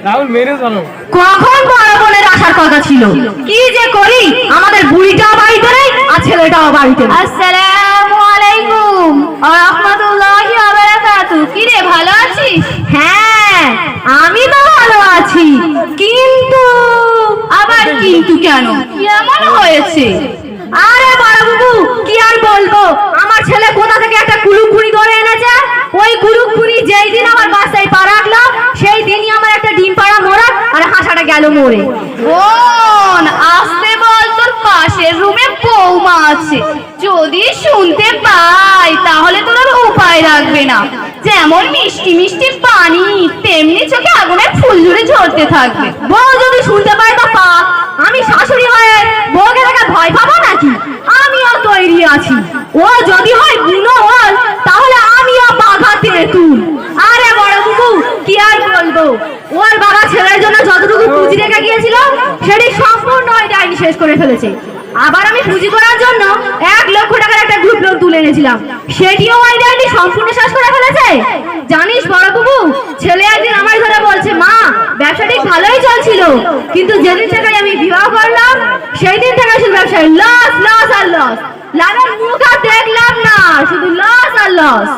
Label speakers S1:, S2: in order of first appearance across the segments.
S1: রাহুল মেরে চলো।
S2: কখন বড় বোনের আসার কথা ছিল, কি যে করি, আমাদের বুড়িটাও বাড়িতে নেই আর ছেলেটাও বাড়িতে নেই।
S3: আসসালামু আলাইকুম ওয়া রাহমাতুল্লাহি ওয়া বারাকাতুহু। কি রে, ভালো আছিস?
S2: হ্যাঁ আমি তো ভালো আছি, কিন্তু
S3: আবার কিন্তু কেন, কেমন হয়েছে?
S2: আরে বড় বাবু কি আর বলবো, আমার ছেলে কোথা থেকে একটা কুলুকুড়ি ধরে এনেছে। ওই কুলুকুড়ি যেই দিন আমার বাসায় পা রাখলো সেই দিনই আমার একটা ডিম পাড়া মোড়া আর হাঁসাটা গেল মরে।
S3: বোন, আসতে বল, তোর পাশের রুমে বৌমা আছে, যদি শুনতে পাই তাহলে তোর আর উপায় রাখবে না। যেমন মিষ্টি মিষ্টি পানি, তেমনি চোখে আগুনের ফুল ঝরে ঝরতে থাকবে।
S2: বউ যদি শুনতে পায় তো পা, আমি শাশুড়ি হয়ে বউকে দেখে ভয় পাবো নাকি? আমিও তৈরি আছি, ও যদি হয় বুনো হল তাহলে আমিও বাঘা তেঁতুল। আরে বড় বাবু কি আর বলবো, ওর বাবা ছেলের জন্য যতটুকু পুঁজি রেখে গিয়েছিল সেটি সম্পূর্ণ ওই ডাইনি শেষ করে ফেলেছে। আবার আমি পুঁজি করার জন্য 1 লক্ষ টাকার একটা গ্রুপ লোন তুলে এনেছিলাম, সেটিও ওই ডাইনি সম্পূর্ণ শেষ করে ফেলেছে। জানিস বড় বাবু, ছেলে একদিন আমার ধরে বলছে, মা ব্যবসা ঠিক ভালোই চলছিল, কিন্তু যেদিন থেকে আমি বিবাহ করলাম সেই দিন থেকে শুধু ব্যবসায় লস লস আর লস। লাভের মুখ আর দেখলাম না, শুধু লস আর লস।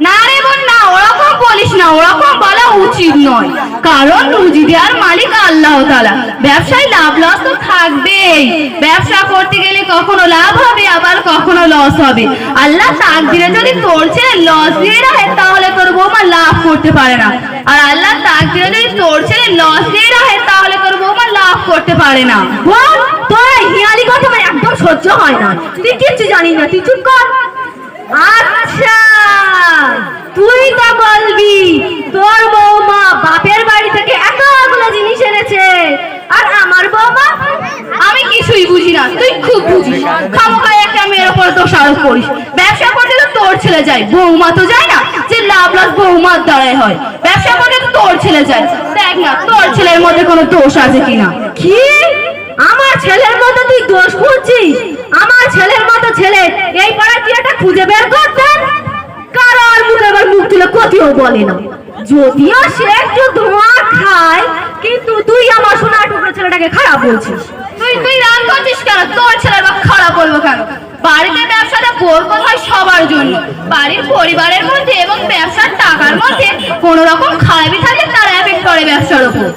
S3: না রে বোন, না, ওরকম বলিস না, ওরকম বলা উচিত নয়, কারণ রুজি দেওয়ার মালিক আল্লাহ তাআলা। ব্যবসায় লাভ লস তো থাকবেই, ব্যবসা করতে গেলে কখনো লাভ হবে আবার কখনো লস হবে। আল্লাহ তাকদিরে যদি তোর ছেলে লস দিয়ে রাখে তাহলে তোর বৌমা লাভ করতে পারে না, আর আল্লাহ তাকদিরে যদি তোর ছেলে লস দিয়ে রাখে তাহলে তোর বৌমা লাভ করতে পারে না।
S2: বল, তোর হিয়ালি কথা আমার একদম সহ্য হয় না, তুই কিচ্ছু জানিস না, তুই চুপ কর। আচ্ছা তুই তো বলবি তোর বৌমা বাপের বাড়ি থেকে এতগুলো জিনিস এনেছে, আর আমার বৌমা?
S3: আমি কিছুই বুঝি না, তুই খুব বুঝিস। খামোখায় একটা মেয়ের উপর দোষারোপ করিস। ব্যবসা করতে তো তোর ছেলে যায়, বৌমা তো যায় না, যে লাভ লস বৌমার দ্বারাই হয়। ব্যবসা করতে তো তোর ছেলে যায়, দেখ না তোর ছেলের মধ্যে কোনো দোষ আছে কিনা।
S2: কি আমার ছেলের মতো তুই দোষ খুঁজছিস? আমার ছেলের মতো ছেলে এই পাড়ায় তুই একটা খুঁজে বের করতেন, কারোর মুখে আবার মুখ তুলে কতিও বলে না, যদিও সে একটু ধোঁয়া খায়, কিন্তু তুই আমার সোনা টুকরো ছেলেটাকে খারাপ বলছিস।
S3: তুই রাগ করছিস কেন? তোর ছেলের বা খারাপ বলবো কেন? বাড়িতে ব্যবসাটা বরকত হয় সবার জন্য, বাড়ির পরিবারের মধ্যে এবং ব্যবসার টাকার মধ্যে কোন রকম খারাপই থাকলে তার এফেক্ট করে ব্যবসার উপর।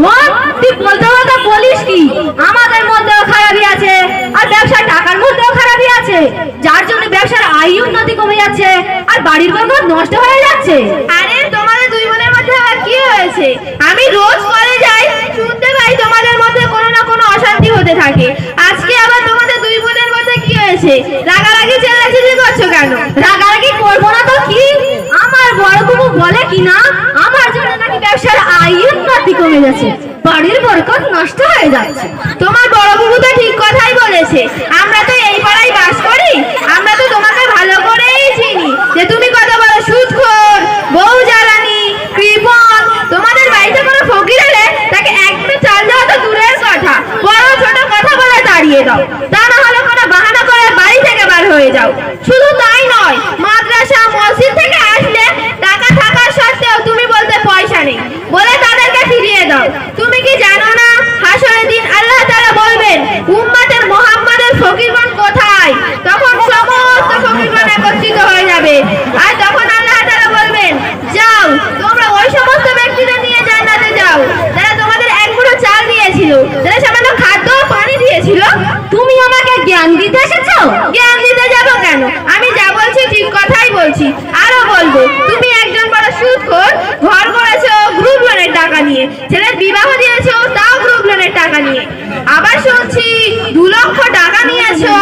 S2: বল, তুই বলতে বলতে বলিস কি আমাদের মধ্যেও খারাপই আছে আর ব্যবসার টাকার মধ্যেও খারাপই আছে, যার জন্য ব্যবসার আয় উন্নতি কমে যাচ্ছে আর বাড়ির বরকত নষ্ট হয়ে যাচ্ছে।
S3: আরে তোমাদের দুই বোনের মধ্যে আবার কি হয়েছে? আমি রোজ কলেজে যাই, শুনতে পাই তোমাদের মধ্যে কোনো না কোনো অশান্তি হতে থাকে। আজকে আবার তোমাদের দুই বোনের মধ্যে কি হয়েছে? রাগারাগি চেল্লাচিল্লি করছো কেন?
S2: রাগারাগি করবো না তো কি, আমার বড় বাবু বলে কি না আমার জন্য নাকি ব্যবসার আয় উন্নতি কমে যাচ্ছে, বাড়ির বরকত নষ্ট হয়ে যাচ্ছে।
S3: তোমার বড় বাবু তো ঠিক কথাই বলেছে, আমরা তো এই পাড়ায় বাস করি, আমরা তো তোমাকে ভালো করেই চিনি যে তুমি কত বড় সুদখোর, বউ জ্বালানি, কৃপণ। তোমাদের বাড়িতে কোনো ফকির এলে তাকে এক মুঠো চাল দেওয়া তো দূরের কথা, বড় ছোট কথা বলে তাড়িয়ে দাও, তা না হলে কোনো বাহানা করে বাড়ি থেকে বার হয়ে যাও। শুধু তাই নয়, মাদ্রাসা মসজিদ থেকে আসলে টাকা থাকার সত্ত্বেও তুমি বলতে পয়সা নেই বলে তাদেরকে ফিরিয়ে দাও। তুমি কি জানো না হাসরের দিন আল্লাহ তাআলা বলবেন, উম্মতের মুহাম্মাদের ফকিরগণ কোথায়? তখন সমস্ত ফকিরগণ একত্রিত হয়ে যাবে, আর তখন আল্লাহ তাআলা বলবেন, যাও তোমরা ওই সমস্ত ব্যক্তিদের নিয়ে জান্নাতে যাও যারা তোমাদের এক মুঠো চাল দিয়েছিল, যারা সামান্য খাদ্য ও পানি দিয়েছিল।
S2: তুমি আমাকে জ্ঞান দিতে এসেছো?
S3: জ্ঞান দিতে যাব কেন? আমি যা বলছি ঠিক কথাই বলছি। আরো বলবো, তুমি একজন বড় সুদখোর, ঘর করেছো গ্রুপ লোনের টাকা নিয়ে, ছেলের বিবাহ দিয়েছো তাও গ্রুপ লোনের টাকা নিয়ে, আবার শুনছি 2 লক্ষ টাকা নিয়েছো,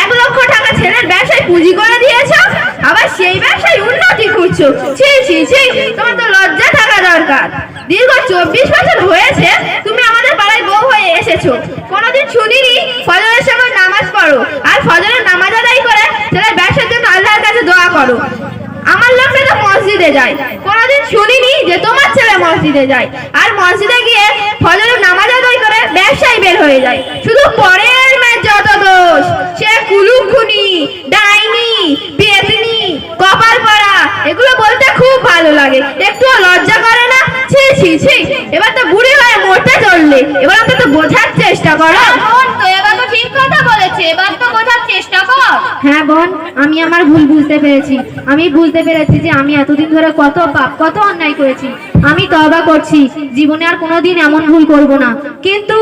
S3: 1 লক্ষ টাকা ছেলের ব্যবসায় পুঁজি করে দিয়েছো, আবার সেই ব্যবসায় উন্নতি করছো। ছি ছি ছি, তোমার তো লজ্জা থাকা দরকার। দীর্ঘ 24 বছর হয়েছে তুমি আমাদের পাড়ায় বউ হয়ে এসেছো, কোনোদিন শুনিনি ফজরের সময় নামাজ পড়ো আর ফজরের নামাজ আদায় করে ছেলের ব্যবসার জন্য আল্লাহর কাছে দোয়া করো। আমার লোকটা তো মসজিদে যায়, কোনোদিন শুনিনি যে তোমার ছেলে মসজিদে যায় আর মসজিদে গিয়ে ফজরের নামাজ আদায় করে ব্যবসায় বের হয়ে যায়। শুধু পরের মেয়ের যত দোষ, সে কুলুক্ষুনি, ডাইনি, পেতনি, কপাল পড়া, এগুলো বলতে খুব ভালো লাগে, একটু লজ্জা করে না? ছি ছি ছি, চেষ্টা করো।
S2: বোন, তো এবার তো ঠিক কথা বলেছে, এবার তো বোঝার চেষ্টা কর।
S1: হ্যাঁ বোন, আমি আমার ভুল বুঝতে পেরেছি। আমি বুঝতে পেরেছি যে আমি এতদিন ধরে কত পাপ, কত অন্যায় করেছি। আমি তওবা করছি, জীবনে আর কোনোদিন এমন ভুল করব না। কিন্তু